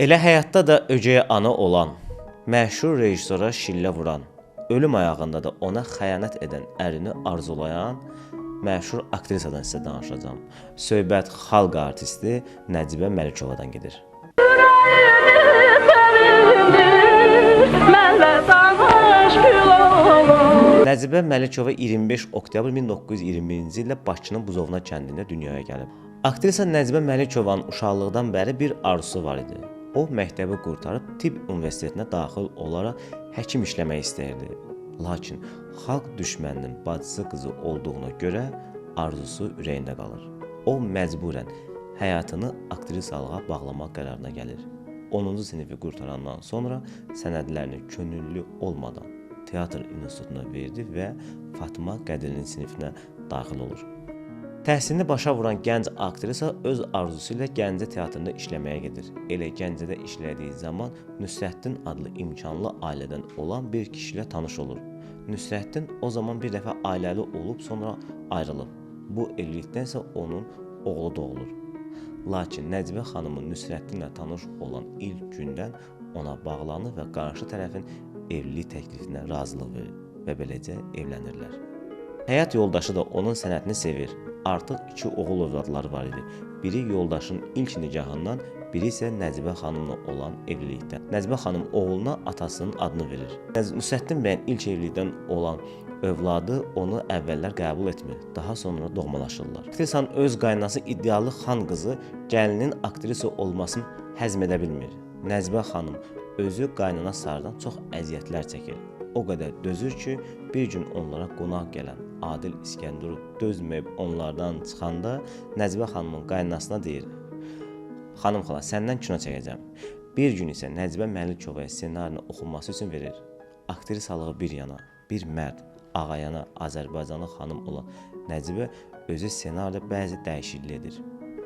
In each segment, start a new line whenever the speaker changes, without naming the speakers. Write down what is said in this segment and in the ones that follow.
Elə həyatda da ögey ana olan, məşhur rejissora şillə vuran, ölüm ayağında da ona xəyanət edən ərini arzulayan məşhur aktrisadan sizə danışacağam. Söhbət xalq artisti Nəcibə Məlikovandan gedir. Nəcibə Məlikova 25 oktyabr 1921-ci ildə Bakının Buzovna kəndində dünyaya gəlib. Aktrisa Nəcibə Məlikovanın uşaqlıqdan bəri bir arzusu var idi. O, məktəbi qurtarıb tibb universitetinə daxil olaraq həkim işləmək istəyirdi. Lakin xalq düşməninin bacısı qızı olduğuna görə arzusu ürəyində qalır. O, məcburən həyatını aktrisalığa bağlamaq qərarına gəlir. 10-cu sinifi qurtarandan sonra sənədlərini könüllü olmadan teatr institutuna verdi və Fatıma Qədirinin sinifinə daxil olur. Təhsilini başa vuran gənc aktrisa öz arzusu ilə Gəncə teatrında işləməyə gedir. Elə Gəncədə işlədiyi zaman Nüsrəddin adlı imkanlı ailədən olan bir kişi ilə tanış olur. Nüsrəddin o zaman bir dəfə ailəli olub, sonra ayrılıb. Bu evlilikdən isə onun oğlu doğulur. Lakin Nəcibə xanımın Nüsrəddinlə tanış olan ilk gündən ona bağlanır və qarşı tərəfin evlilik təklifinə razılıq verir və beləcə evlənirlər. Həyat yoldaşı da onun sənətini sevir. Artıq 2 oğul övladları var idi. Biri yoldaşın ilk nikahından, biri isə Nəcibə xanımla olan evlilikdən. Nəcibə xanım oğluna atasının adını verir. Nüsrəddin bəyin ilk evlilikdən olan övladı onu əvvəllər qəbul etmir, daha sonra doğmalaşırlar. Aktrisanın öz qaynanası iddialı xan qızı gəlinin aktrisa olmasını həzm edə bilmir. Nəcibə xanım özü qaynana sarıdan çox əziyyətlər çəkir. O qədər dözür ki, bir gün onlara qonaq gələn Adil İskəndərov dözməyib onlardan çıxanda Nəcibə xanımın qaynanasına deyir: "Xanım xala, səndən kino çəkəcəm." Bir gün isə Nəcibə Məlikovaya ssenarini oxunması üçün verir. Aktrisalığı bir yana, bir mərd, ağayana, Azərbaycanlı xanım olan Nəcibə özü ssenaridə bəzi dəyişiklik edir.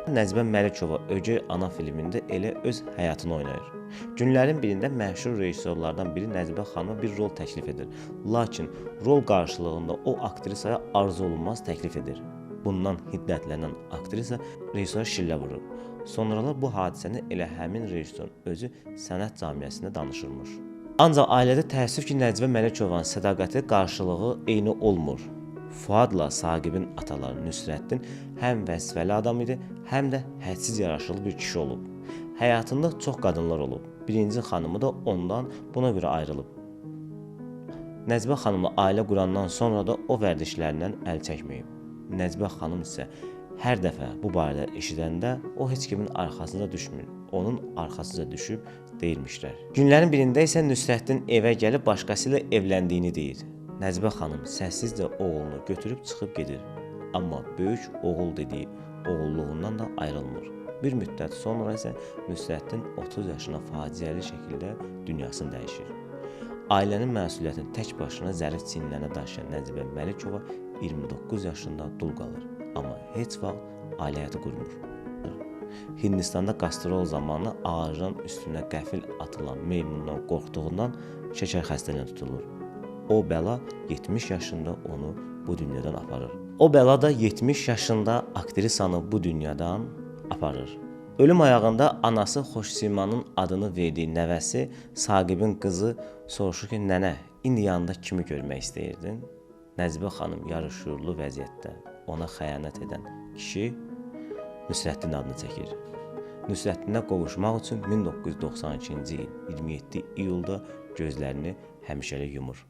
Nəcibə Məlikova ögey ana filmində elə öz həyatını oynayır. Günlərin birində məşhur rejissorlardan biri Nəcibə xanıma bir rol təklif edir. Lakin rol qarşılığında o aktrisaya arzu olunmaz təklif edir. Bundan hiddətlənən aktrisa rejissora şillə vurur. Sonralar bu hadisəni elə həmin rejissorun özü sənət camiyyəsində danışırmış. Ancaq ailədə təəssüf ki, Nəcibə Məlikovanın sədaqəti qarşılığı eyni olmur. Fuadla Saqibin ataları Nüsrəddin həm vəzifəli adam idi, həm də hədsiz yaraşıqlı bir kişi olub. Həyatında çox qadınlar olub. Birinci xanımı da ondan buna görə ayrılıb. Nəcibə xanımla ailə qurandan sonra da o vərdişlərindən əl çəkməyib. Nəcibə xanım isə hər dəfə bu barədə eşidəndə o heç kimin arxasında düşmür. Onun arxasıca düşüb deyilmişlər. Günlərin birində isə Nüsrəddin evə gəlib başqası ilə evləndiyini deyir. Nəcibə xanım səssizcə oğlunu götürüb çıxıb gedir. Amma böyük oğul dediyi oğulluğundan da ayrılmır. Bir müddət sonra isə Nüsrəddin 30 yaşına faciəli şəkildə dünyasını dəyişir. Ailənin məsuliyyətini tək başına zərif çiyinlərinə daşıyan Nəcibə Məlikova 29 yaşında dul qalır. Amma heç vaxt ailə həyatı qurmur. Hindistanda qastrol zamanı ağacdan üstünə qəfil atılan meymundan qorxduğundan şəkər xəstəliyinə tutulur. O bəla 70 yaşında onu bu dünyadan aparır. O bəla da 70 yaşında aktrisanı bu dünyadan aparır. Ölüm ayağında anası Xoşsimanın adını verdiyi nəvəsi Saqibin qızı soruşur ki, nənə, indi yanında kimi görmək istəyirdin? Nəcibə xanım yarışıqlı vəziyyətdə ona xəyanət edən kişi Nüsrəddin adını çəkir. Nüsrəddinə qovuşmaq üçün 1992-ci il 27 iyulda gözlərini həmişəlik yumur.